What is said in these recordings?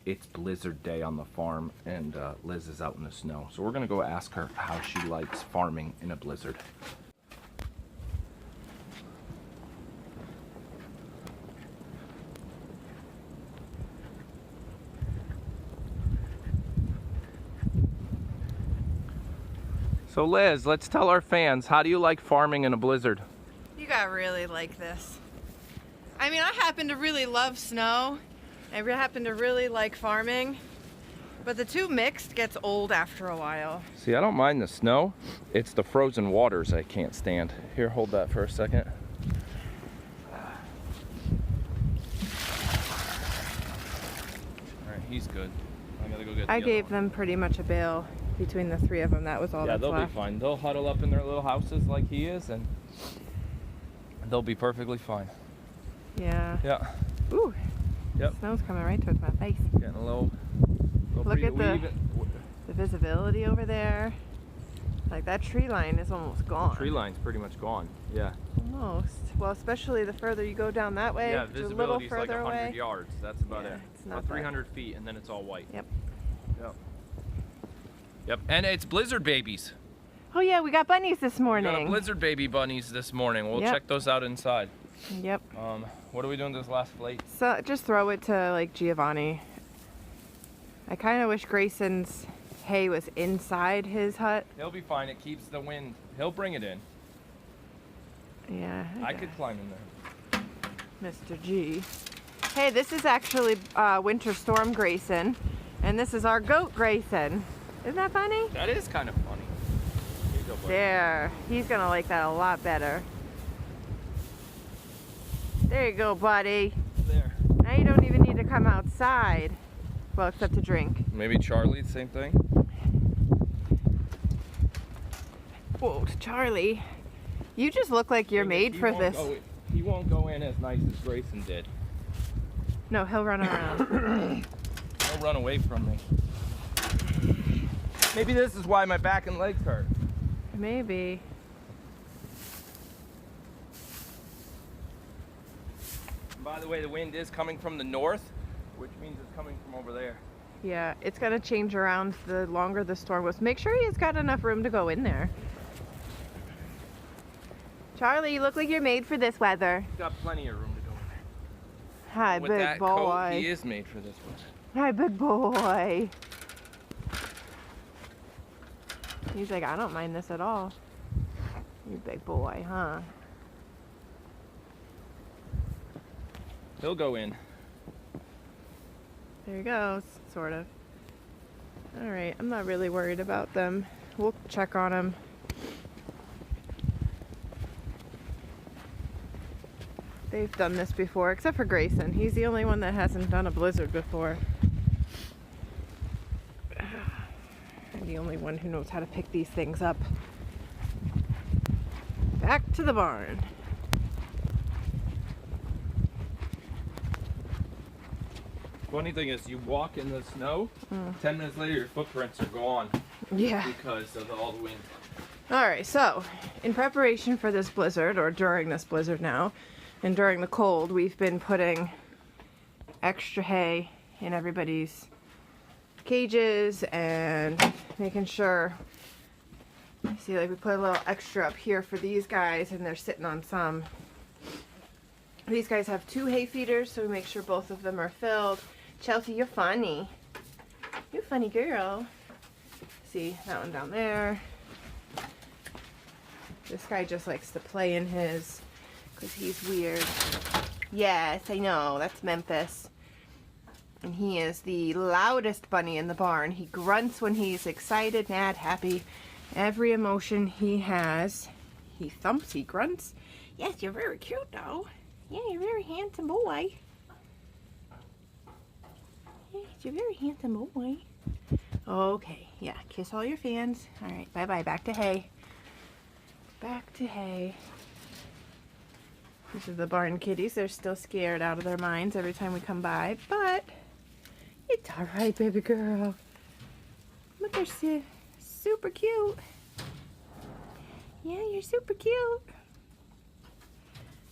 it's blizzard day on the farm, and Liz is out in the snow. So we're gonna go ask her how she likes farming in a blizzard. So Liz, let's tell our fans, how do you like farming in a blizzard? You gotta really like this. I mean, I happen to really love snow. I happen to really like farming. But the two mixed gets old after a while. See, I don't mind the snow. It's the frozen waters I can't stand. Here, hold that for a second. All right, he's good. I gotta go get the I other gave one. them pretty much a bale between the three of them. That was all Yeah, that's they'll left. be fine. They'll huddle up in their little houses like he is, and they'll be perfectly fine. Yeah. Yeah. Ooh. Yep. Snow's coming right towards my face. Getting a little Look at the even, visibility over there. Like that tree line is almost gone. tree line's pretty much gone. Yeah. Almost. Well, especially the further you go down that way. Yeah, which is a little visibility's like further 100 away. yards. That's about Yeah, it. it's not Or 300 feet, and then it's all white. Yep. Yep. Yep. And it's blizzard babies. Oh yeah, we got bunnies this We morning. got a blizzard baby bunnies this morning. We'll Yep. check those out inside. Yep. What are we doing this last plate? So just throw it to like Giovanni. I kind of wish Grayson's hay was inside his hut. He'll be fine. It keeps the wind. He'll bring it in. Yeah. I could climb in there. Mr. G. Hey, this is actually Winter Storm Grayson, and this is our goat Grayson. Isn't that funny? That is kind of funny. Here you go, buddy. There. He's gonna like that a lot better. There you go, buddy. There. Now you don't even need to come outside. Well, except to drink. Maybe Charlie, same thing. Whoa, Charlie. You just look like you're made for this. He won't go in as nice as Grayson did. No, he'll run around. He'll run away from me. Maybe this is why my back and legs hurt. Maybe. And by the way, the wind is coming from the north, which means it's coming from over there. Yeah, it's gonna change around the longer the storm goes. Make sure he's got enough room to go in there. Charlie, you look like you're made for this weather. He's got plenty of room to go in there. Hi, With big that boy. coat, he is made for this one. Hi, big boy. He's like, I don't mind this at all. You big boy, huh? He'll go in. There he goes, sort of. All right, I'm not really worried about them. We'll check on them. They've done this before, except for Grayson. He's the only one that hasn't done a blizzard before. I'm the only one who knows how to pick these things up. Back to the barn. Funny thing is, you walk in the snow, 10 minutes later your footprints are gone Yeah. because of all the wind. All right, so in preparation for this blizzard, or during this blizzard now, and during the cold, we've been putting extra hay in everybody's cages and making sure, see, like we put a little extra up here for these guys, and they're sitting on some. These guys have 2 hay feeders, so we make sure both of them are filled. Chelsea, you're funny. You're a funny girl. See, that one down there. This guy just likes to play in his, because he's weird. Yes, I know, that's Memphis. And he is the loudest bunny in the barn. He grunts when he's excited, mad, happy. Every emotion he has. He thumps, he grunts. Yes, you're very cute though. Yeah, you're a very handsome boy. Yes, you're a very handsome boy. Okay, yeah, kiss all your fans. All right, bye-bye, back to hay. Back to hay. These are the barn kitties. They're still scared out of their minds every time we come by, but it's all right, baby girl. Look, they're super cute. Yeah, you're super cute.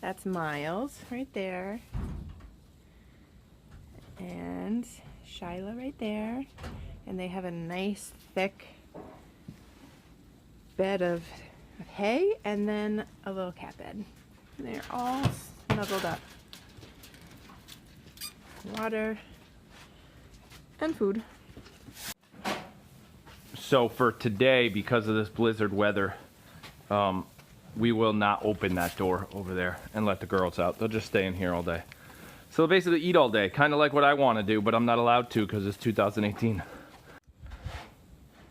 That's Miles right there. And Shyla right there. And they have a nice thick bed of hay and then a little cat bed. And they're all snuggled up. Water and food. So for today, because of this blizzard weather, we will not open that door over there and let the girls out. They'll just stay in here all day. So they'll basically eat all day, kind of like what I want to do, but I'm not allowed to because it's 2018.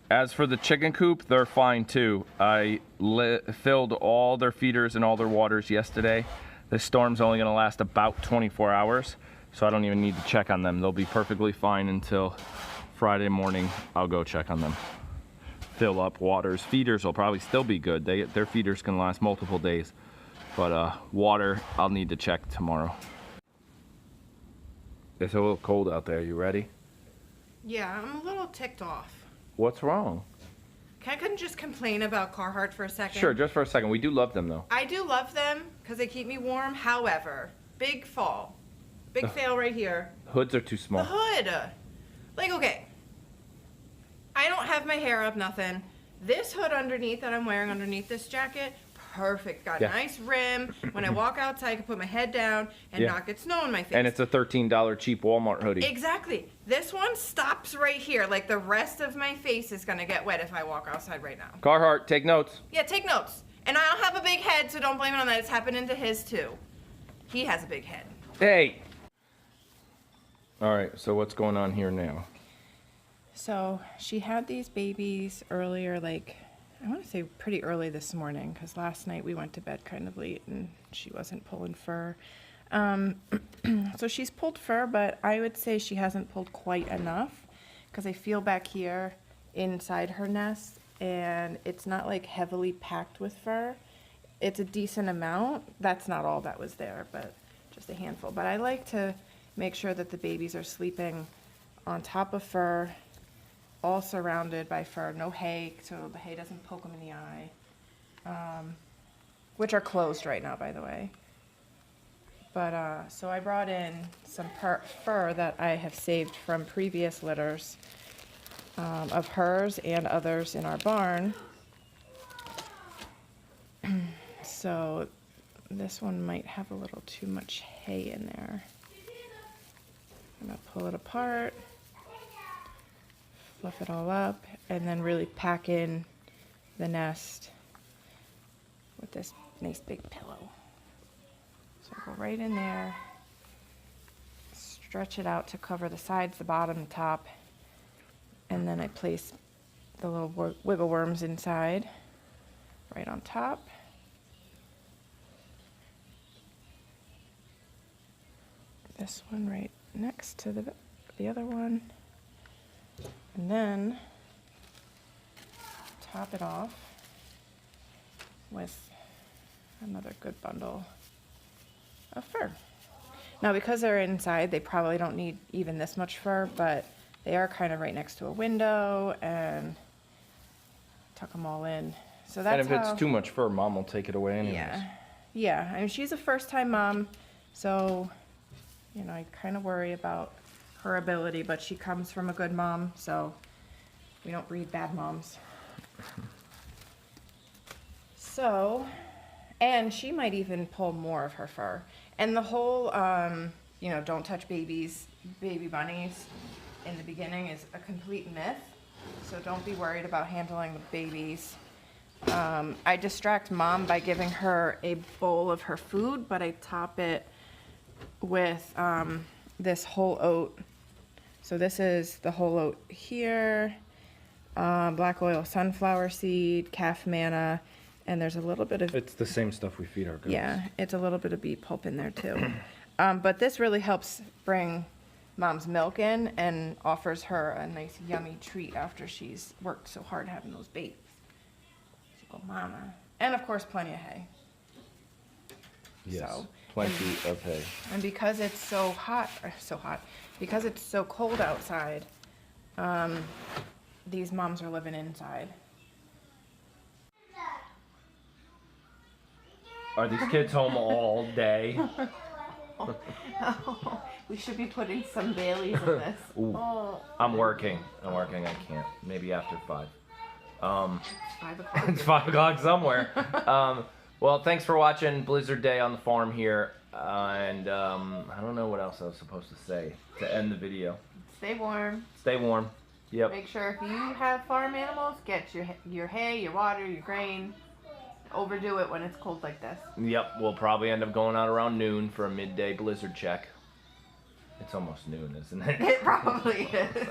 As for the chicken coop, they're fine too. I filled all their feeders and all their waters yesterday. This storm's only going to last about 24 hours, so I don't even need to check on them. They'll be perfectly fine until Friday morning. I'll go check on them. Fill up waters. Feeders will probably still be good. Their feeders can last multiple days, but water, I'll need to check tomorrow. It's a little cold out there. You ready? Yeah, I'm a little ticked off. What's wrong? Can I just complain about Carhartt for a second? Sure, just for a second. We do love them though. I do love them because they keep me warm. However, big fall. Big fail right here. Hoods are too small. The hood. Like, okay. I don't have my hair up, nothing. This hood underneath that I'm wearing underneath this jacket, perfect. Got a nice rim. When I walk outside, I can put my head down and not get snow in my face. And it's a $13 cheap Walmart hoodie. Exactly. This one stops right here. Like, the rest of my face is going to get wet if I walk outside right now. Carhartt, take notes. Yeah, take notes. And I don't have a big head, so don't blame it on that. It's happening to his, too. He has a big head. Hey! All right, so what's going on here now? So she had these babies earlier, like, I want to say pretty early this morning, because last night we went to bed kind of late and she wasn't pulling fur. So she's pulled fur, but I would say she hasn't pulled quite enough, because I feel back here inside her nest and it's not like heavily packed with fur. It's a decent amount. That's not all that was there, but just a handful. But I like to make sure that the babies are sleeping on top of fur, all surrounded by fur, no hay, so the hay doesn't poke them in the eye, which are closed right now, by the way. But so I brought in some fur that I have saved from previous litters of hers and others in our barn. So this one might have a little too much hay in there. I'm gonna pull it apart, fluff it all up, and then really pack in the nest with this nice big pillow. So I go right in there, stretch it out to cover the sides, the bottom, the top, and then I place the little wiggle worms inside, right on top. This one right next to the other one. And then top it off with another good bundle of fur. Now, because they're inside, they probably don't need even this much fur, but they are kind of right next to a window, and tuck them all in. So that's And if it's too much fur, Mom will take it away anyways. Yeah. I mean, she's a first-time mom, so you know, I kind of worry about her ability, but she comes from a good mom, so we don't breed bad moms. So, and she might even pull more of her fur. And the whole, you know, don't touch baby bunnies in the beginning is a complete myth. So don't be worried about handling the babies. I distract Mom by giving her a bowl of her food, but I top it with this whole oat. So this is the whole oat here, black oil sunflower seed, calf manna, and there's a little bit of... It's the same stuff we feed our goats. Yeah, it's a little bit of beet pulp in there too. But this really helps bring Mom's milk in and offers her a nice yummy treat after she's worked so hard having those babies. So go Mama. And of course plenty of hay. Yes, So, plenty of hay. And because it's so hot, because it's so cold outside, these moms are living inside. Are these kids home all day? We should be putting some Baileys in this. Ooh. Oh. I'm working. I can't. Maybe after 5. 5 o'clock. It's 5 o'clock somewhere. Well, thanks for watching Blizzard Day on the farm here. And I don't know what else I was supposed to say to end the video. Stay warm. Stay warm. Yep. Make sure if you have farm animals, get your hay, your water, your grain. Overdo it when it's cold like this. Yep, we'll probably end up going out around noon for a midday blizzard check. It's almost noon, isn't it? It probably is.